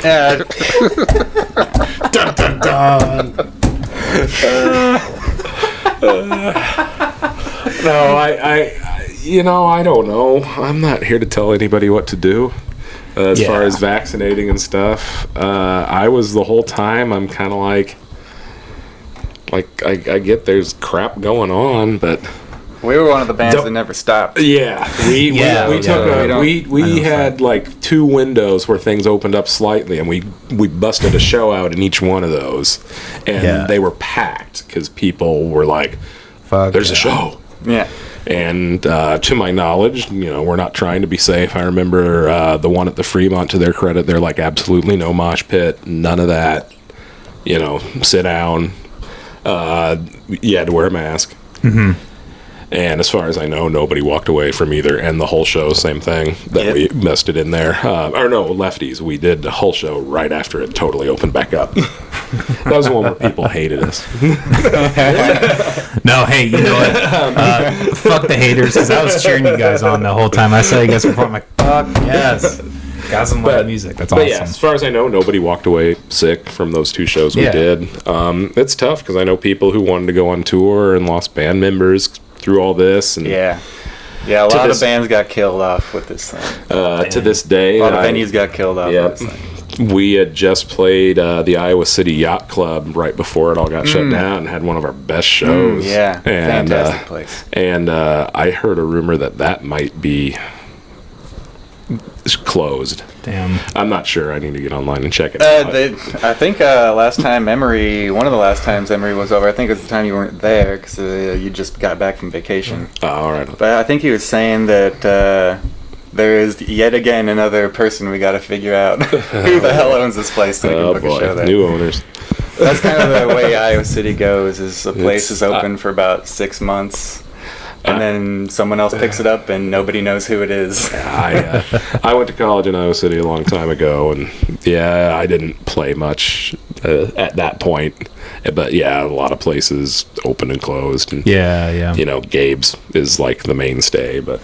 Dun, dun, dun. No, I don't know. I'm not here to tell anybody what to do. As far as vaccinating and stuff, I was the whole time. I'm kind of like I get there's crap going on, but we were one of the bands that never stopped. Yeah, we had like 2 windows where things opened up slightly, and we busted a show out in each one of those, and they were packed because people were like, "Fuck, there's a show." Yeah. And to my knowledge, we're not trying to be safe. I remember the one at the Fremont, to their credit, they're like, absolutely no mosh pit, none of that. Sit down. You had to wear a mask. Mm-hmm. And as far as I know, nobody walked away from either end the whole show. Same thing that we messed it in there. Lefties. We did the whole show right after it totally opened back up. That was the one where people hated us. No, hey, you know what? Fuck the haters, because I was cheering you guys on the whole time. I saw you guys perform. I'm like, fuck yes. Got some live music. That's awesome. Yeah, as far as I know, nobody walked away sick from those 2 shows we did. It's tough because I know people who wanted to go on tour and lost band members through all this. And a lot of bands got killed off with this thing. To this day, a lot of venues got killed off with this thing. We had just played the Iowa City Yacht Club right before it all got shut down, and had one of our best shows. And, fantastic place. And I heard a rumor that might be It's closed. Damn. I'm not sure. I need to get online and check it out. I think last time one of the last times Emery was over, I think it was the time you weren't there because you just got back from vacation. Oh, all right. But I think he was saying that there is yet again another person we got to figure out who the hell owns this place so we can Oh book a show boy, there. new owners. That's kind of the way Iowa City goes. Is a place is open for about 6 months. And then someone else picks it up, and nobody knows who it is. I went to college in Iowa City a long time ago, and yeah, I didn't play much at that point. But yeah, a lot of places open and closed. And, Yeah. you know, Gabe's is like the mainstay, but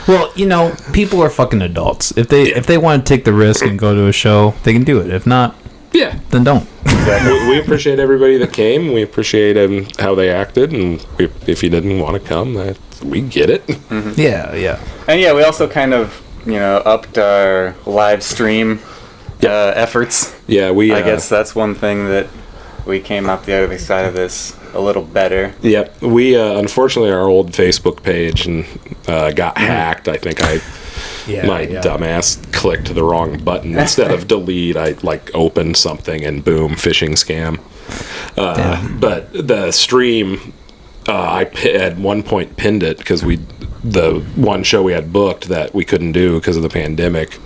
Well, you know, people are fucking adults. If they want to take the risk and go to a show, they can do it. If not, yeah, then don't. we appreciate everybody that came. We appreciate how they acted, and if you didn't want to come, we get it. Yeah. And yeah, we also kind of, upped our live stream efforts. Yeah, I guess that's one thing that we came out the other side of this a little better. Yep, we unfortunately our old Facebook page got hacked. I think my dumbass clicked the wrong button. Instead of delete, I opened something and boom, phishing scam. But the stream, I at one point pinned it because the one show we had booked that we couldn't do because of the pandemic.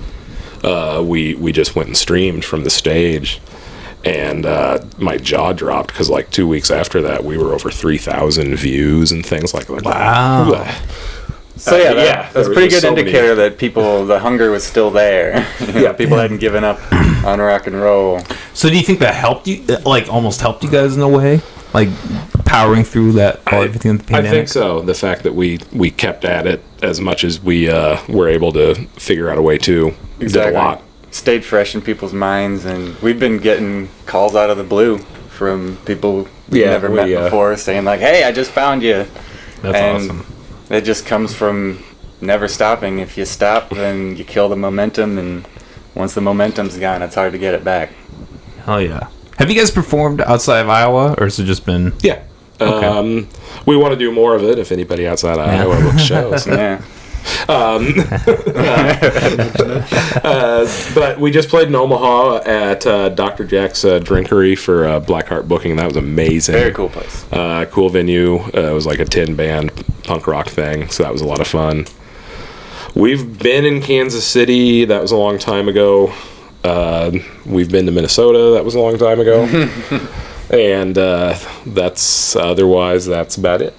We just went and streamed from the stage. And my jaw dropped because 2 weeks after that, we were over 3,000 views and things like that. Wow. So that's there a was pretty just good so many- indicator that the hunger was still there. People hadn't given up on rock and roll. So do you think that helped you, almost helped you guys in a way? Powering through everything in the I pandemic? think so. The fact that we kept at it as much as we were able to figure out a way to did a lot. Stayed fresh in people's minds, and we've been getting calls out of the blue from people we've never met before saying hey, I just found you. That's awesome. It just comes from never stopping. If you stop, then you kill the momentum, and once the momentum's gone, it's hard to get it back. Hell yeah. Have you guys performed outside of Iowa, or has it just been... Yeah. Okay. We want to do more of it if anybody outside of Iowa books shows. Yeah. But we just played in Omaha at Dr. Jack's Drinkery for Blackheart Booking. That was amazing. Very cool place. Cool venue. It was like a 10-band punk rock thing, so that was a lot of fun. We've been in Kansas City. That was a long time ago. We've been to Minnesota. That was a long time ago. And that's about it.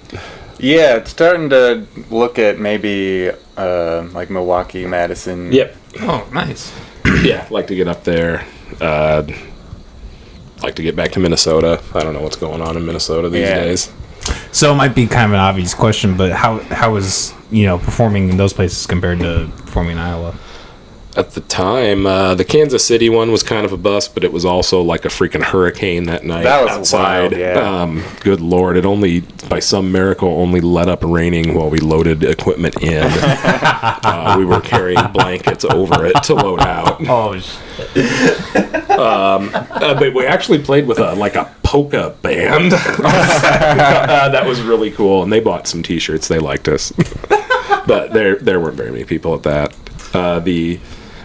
Yeah, it's starting to look at maybe Milwaukee, Madison. Yep. Oh, nice. Yeah, like to get up there. Like to get back to Minnesota. I don't know what's going on in Minnesota these days. So it might be kind of an obvious question, but how is performing in those places compared to performing in Iowa? At the time, the Kansas City one was kind of a bust, but it was also like a freaking hurricane that night That was outside. wild, yeah. Good Lord, it only, by some miracle, only let up raining while we loaded equipment in. We were carrying blankets over it to load out. Oh, But we actually played with a polka band. That was really cool, and they bought some T-shirts. They liked us, but there weren't very many people at that. The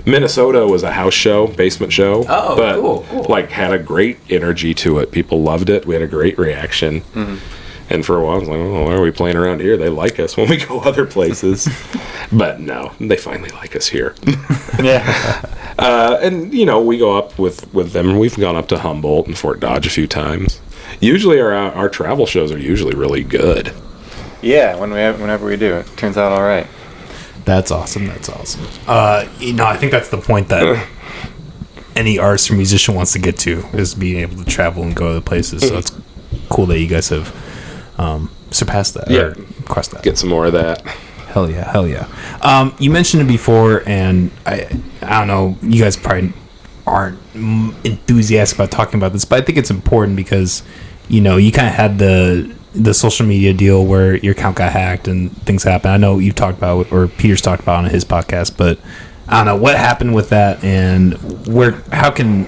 Minnesota was a house show, basement show. Oh, but cool. Had a great energy to it. People loved it. We had a great reaction. Mm-hmm. And for a while, I was like, oh, why are we playing around here? They like us when we go other places. But no, they finally like us here. Yeah. And, we go up with them. We've gone up to Humboldt and Fort Dodge a few times. Usually our travel shows are usually really good. Yeah, whenever we do, it turns out all right. That's awesome. I think that's the point that any artist or musician wants to get to, is being able to travel and go to places. So it's cool that you guys have surpassed that. Yeah. Or crossed that. Get some more of that. Hell yeah. You mentioned it before, and I don't know, you guys probably aren't enthusiastic about talking about this, but I think it's important because, you kind of had the social media deal where your account got hacked and things happen. I know you've talked about, or Peter's talked about on his podcast, but I don't know what happened with that, and what's happening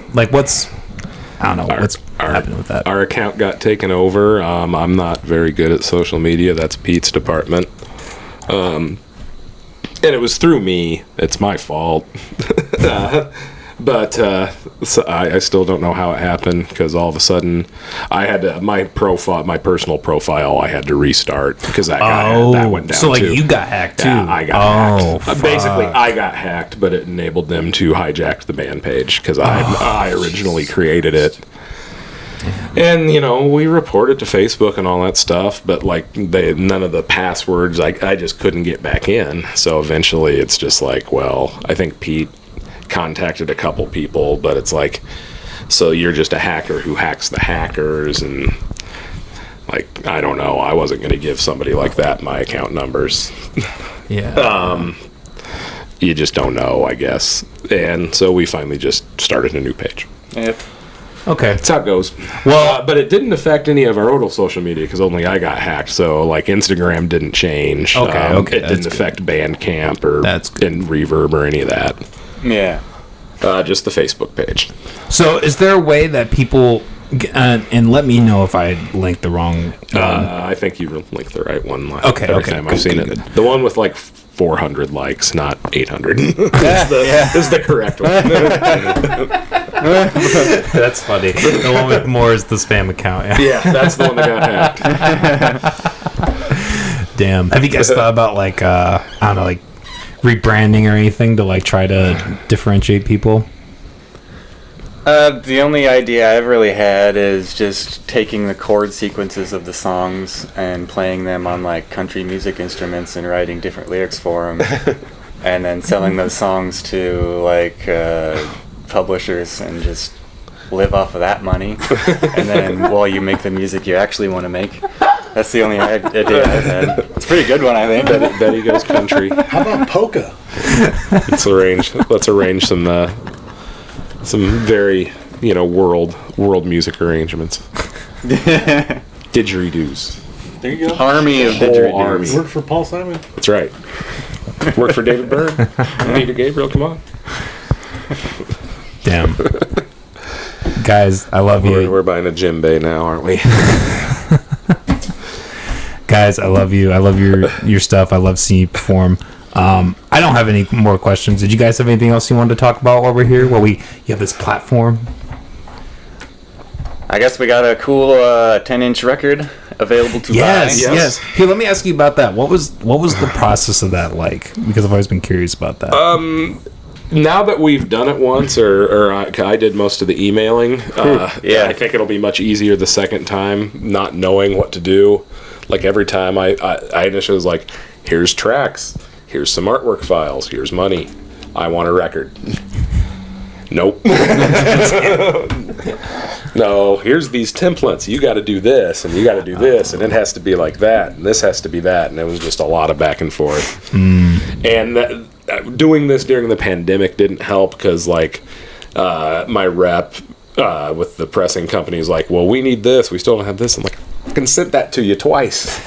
with that. Our account got taken over. I'm not very good at social media. That's Pete's department. and it was through me. It's my fault. But so I still don't know how it happened, because all of a sudden I had to, my personal profile, I had to restart because that went down. So like too. you got hacked too. Yeah, I got hacked. fuck. Basically, I got hacked, but it enabled them to hijack the band page because I originally created it. And we reported to Facebook and all that stuff, but like none of the passwords, I just couldn't get back in. So eventually, it's just like, well, I think Pete contacted a couple people, but it's like, so you're just a hacker who hacks the hackers, and like, I don't know, I wasn't going to give somebody like that my account numbers. Yeah. You just don't know, I guess. And so we finally just started a new page. Yep. Okay. That's how it goes. Well, But it didn't affect any of our other social media because only I got hacked. So like Instagram didn't change. Okay, okay, It didn't that's affect Bandcamp or That's good. and Reverb or any of that. Yeah. Just the Facebook page. so is there a way that people and let me know if I linked the wrong one? I think you linked the right one. Okay, every okay, time good, I've seen good, it. good. The one with like 400 likes, not 800. Yeah. is the correct one. That's funny. The one with more is the spam account. Yeah. Yeah, that's the one that got hacked. Damn. Have you guys thought about like I don't know, like rebranding or anything to like try to differentiate people? The only idea I've really had is just taking the chord sequences of the songs and playing them on like country music instruments and writing different lyrics for them, and then selling those songs to like publishers and just live off of that money. And then while you make the music you actually want to make, that's the only idea I've had. It's a pretty good one, I think. Betty Goes Country. How about polka? Let's arrange some very world music arrangements. Didgeridoos. There you go. Army of Whole didgeridoos. army. Worked for Paul Simon. That's right. Work for David Byrne. Peter Gabriel, come on. Damn. Guys, I love you. We're buying a djembe now, aren't we? Guys, I love you. I love your stuff. I love seeing you perform. I don't have any more questions. Did you guys have anything else you wanted to talk about while we're here? You have this platform. I guess we got a cool 10-inch record available to buy. Yes. Here, let me ask you about that. What was the process of that like? Because I've always been curious about that. Now that we've done it once, or I did most of the emailing, Yeah. I think it'll be much easier the second time, not knowing what to do. Like every time I initially was like, here's tracks, here's some artwork files, here's money, I want a record. Nope. No, here's these templates. You got to do this, and you got to do this, and it has to be like that, and this has to be that, and it was just a lot of back and forth. And doing this during the pandemic didn't help because, like, my rep with the pressing company is like, "Well, we need this. We still don't have this." I'm like, "I can send that to you twice."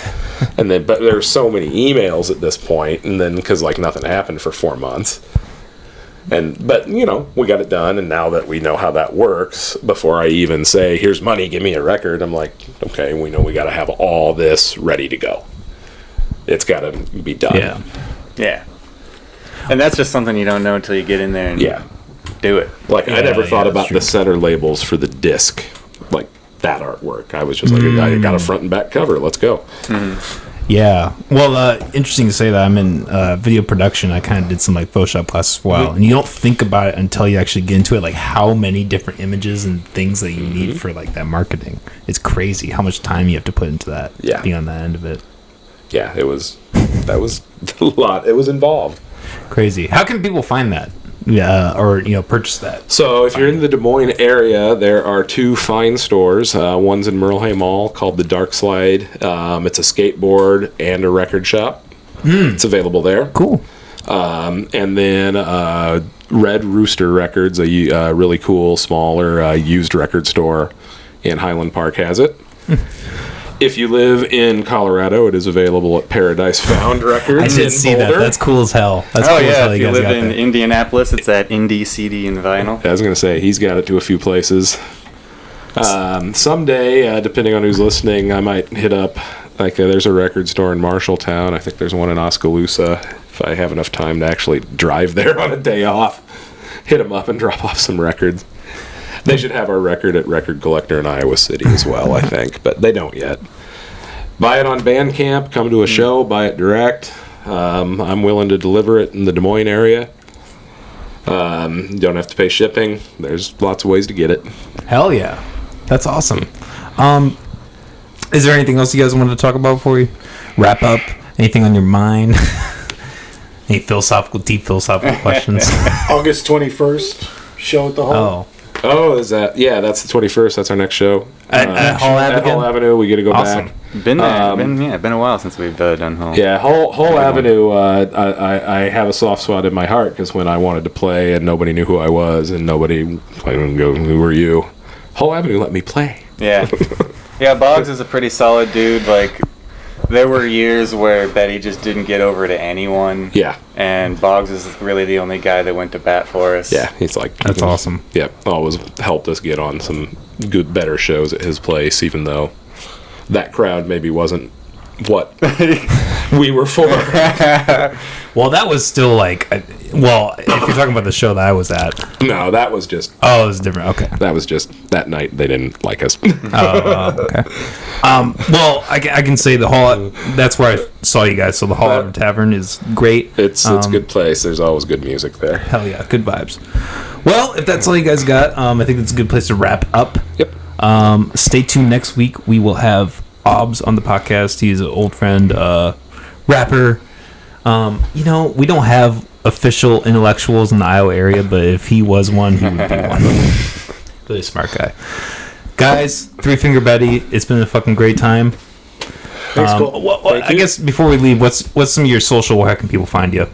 And then, but there's so many emails at this point, and then because like nothing happened for 4 months. But we got it done, and now that we know how that works, before I even say, here's money, give me a record, I'm like, okay, we know we got to have all this ready to go. It's got to be done. Yeah. And that's just something you don't know until you get in there and do it. Like, I never thought that's about true. the center labels for the disc, like that artwork. I was just like, I got a front and back cover, let's go. Yeah. Well, interesting to say that. I'm in video production. I kind of did some like Photoshop classes for a while, and you don't think about it until you actually get into it. Like how many different images and things that you need for like that marketing. It's crazy how much time you have to put into that. Yeah. Being on that end of it. Yeah, that was a lot. It was involved. Crazy. How can people find that? Or purchase that? So if you're in the Des Moines area, there are 2 fine stores. One's in Merle Mall called the Dark Slide. It's a skateboard and a record shop. It's available there. Cool. And then Red Rooster Records, a really cool, smaller used record store in Highland Park, has it. If you live in Colorado, it is available at Paradise Found Records. I did in see Boulder. that. That's cool as hell. That's cool as hell If you guys live got in that. Indianapolis, it's at Indie CD and Vinyl. I was going to say, he's got it to a few places. Someday, depending on who's listening, I might hit up, like, there's a record store in Marshalltown. I think there's one in Oskaloosa. if I have enough time to actually drive there on a day off, hit them up and drop off some records. They should have our record at Record Collector in Iowa City as well, I think, but they don't yet. Buy it on Bandcamp, come to a show, buy it direct. I'm willing to deliver it in the Des Moines area. Don't have to pay shipping. There's lots of ways to get it. Hell yeah. That's awesome. Is there anything else you guys wanted to talk about before we wrap up? Anything on your mind? Any deep philosophical questions? August 21st, show at the Hall. Oh, is that? Yeah, that's the 21st. That's our next show. At Hall Avenue? At Hall Avenue. We get to go Awesome. back. Been there. Been a while since we've done Hall. Yeah, Hall Avenue, I have a soft spot in my heart because when I wanted to play and nobody knew who I was and nobody, I didn't go, who are you? Hall Avenue let me play. Yeah. Yeah, Boggs is a pretty solid dude. Like, there were years where Betty just didn't get over to anyone. Yeah. And Boggs is really the only guy that went to bat for us. Yeah, he's like... That's awesome. Yeah, always helped us get on some better shows at his place, even though that crowd maybe wasn't what we were for. Well, that was still like... if you're talking about the show that I was at... No, that was just... Oh, it was different. Okay. That was just... That night, they didn't like us. Okay. Well, I can say the Hall... That's where I saw you guys. So the Hall Avenue Tavern is great. It's a good place. There's always good music there. Hell yeah. Good vibes. Well, if that's all you guys got, I think it's a good place to wrap up. Yep. Stay tuned next week. We will have Obbs on the podcast. He's an old friend, rapper. We don't have official intellectuals in the Iowa area, but if he was one, he would be one. Really smart guy. Guys, Three Finger Betty, it's been a fucking great time. Thanks, Cole. I guess before we leave, what's some of your social? Where can people find you?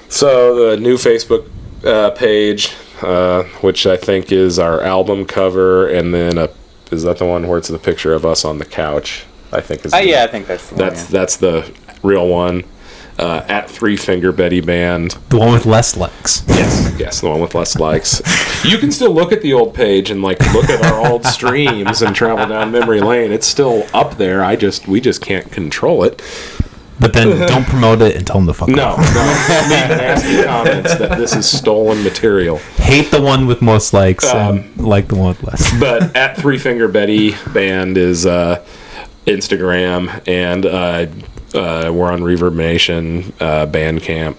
So the new Facebook page, which I think is our album cover, and then is that the one where it's the picture of us on the couch? I think is. Yeah, I think that's the one. That's the real one. At Three Finger Betty Band. The one with less likes. Yes, the one with less likes. You can still look at the old page and look at our old streams and travel down memory lane. It's still up there. We just can't control it. But then don't promote it and tell them to fuck off. No. Leave nasty comments that this is stolen material. Hate the one with most likes and like the one with less. But at Three Finger Betty Band is Instagram, and we're on Reverb Nation, Bandcamp.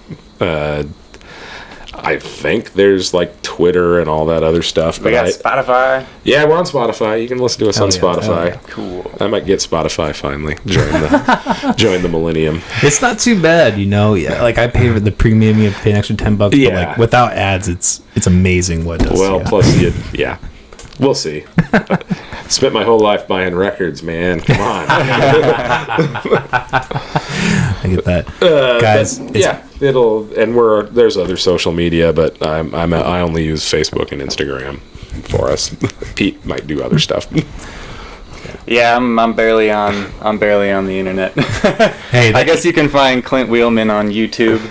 I think there's like Twitter and all that other stuff. We got Spotify. Yeah, we're on Spotify. You can listen to us on Spotify. Yeah. Cool. I might get Spotify finally. Join the millennium. It's not too bad, Yeah, like I pay for the premium. You have to pay an extra $10. But like without ads, it's amazing what it does. Well, plus we'll see. Spent my whole life buying records, man. Come on. I get that, guys. There's other social media, but I only use Facebook and Instagram for us. Pete might do other stuff. Yeah, I'm barely on the internet. Hey, I guess you can find Clint Wheelman on YouTube.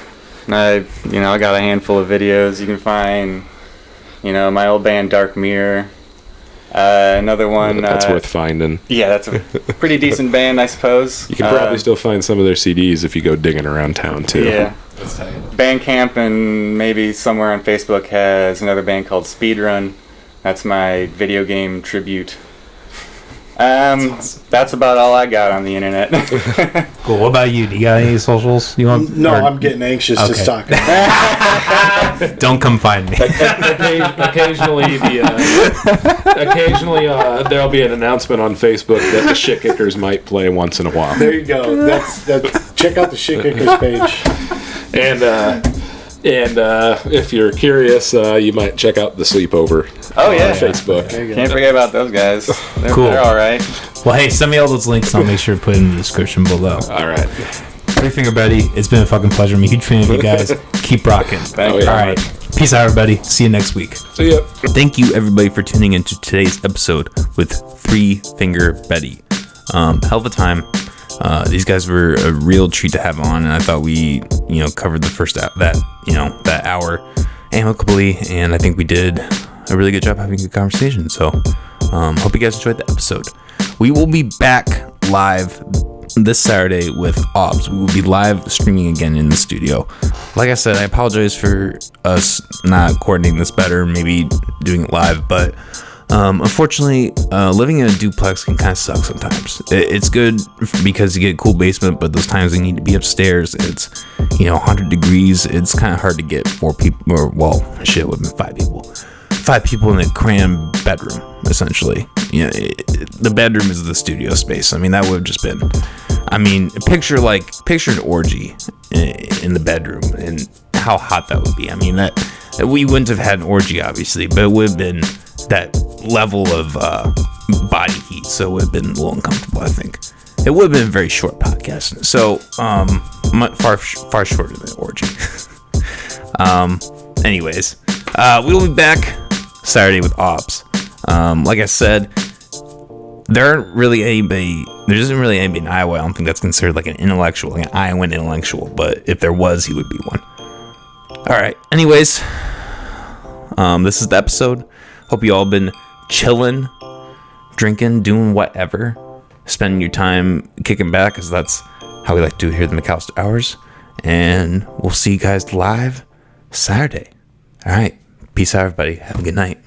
I got a handful of videos. You can find, my old band Dark Mirror. Another one. That's worth finding. Yeah, that's a pretty decent band, I suppose. You can probably still find some of their CDs if you go digging around town too. Yeah. Bandcamp and maybe somewhere on Facebook has another band called Speedrun. That's my video game tribute. That's about all I got on the internet. Cool. What about you? Do you got any socials you want? No, I'm getting anxious just talking. Don't come find me. Occasionally, there'll be an announcement on Facebook that the Shit Kickers might play once in a while. There you go. That's check out the Shit Kickers page. And if you're curious, you might check out the Sleepover. Oh yeah, on Facebook. Can't forget about those guys. Cool. They're all right. Well, hey, send me all those links. And I'll make sure to put it in the description below. All right. Three Finger Betty, it's been a fucking pleasure. I'm a huge fan of you guys. Keep rocking. Thank you. All right. Peace out, everybody. See you next week. See ya. Thank you, everybody, for tuning into today's episode with Three Finger Betty. Hell of a time. These guys were a real treat to have on, and I thought we, covered the first that hour amicably, and I think we did a really good job having a good conversation. So, hope you guys enjoyed the episode. We will be back live this Saturday with OBS. We will be live streaming again in the studio. Like I said, I apologize for us not coordinating this better, maybe doing it live, but unfortunately, living in a duplex can kind of suck sometimes. It's good because you get a cool basement, but those times you need to be upstairs, it's 100 degrees. It's kind of hard to get 4 people, or well, shit, it would have been 5 people. 5 people in a crammed bedroom, essentially. The bedroom is the studio space. I mean, that would have just been. I mean, picture an orgy in the bedroom and how hot that would be. I mean, that we wouldn't have had an orgy, obviously, but it would have been that level of body heat, so it would have been a little uncomfortable. I think it would have been a very short podcast. So, far shorter than an orgy. Anyways, we will be back Saturday with OBS. Like I said, there isn't really anybody in Iowa. I don't think that's considered like an intellectual, like an Iowan intellectual. But if there was, he would be one. All right. Anyways, this is the episode. Hope you all been chilling, drinking, doing whatever, spending your time kicking back, because that's how we like to do here at the McAllister Hours. And we'll see you guys live Saturday. All right. Peace out, everybody. Have a good night.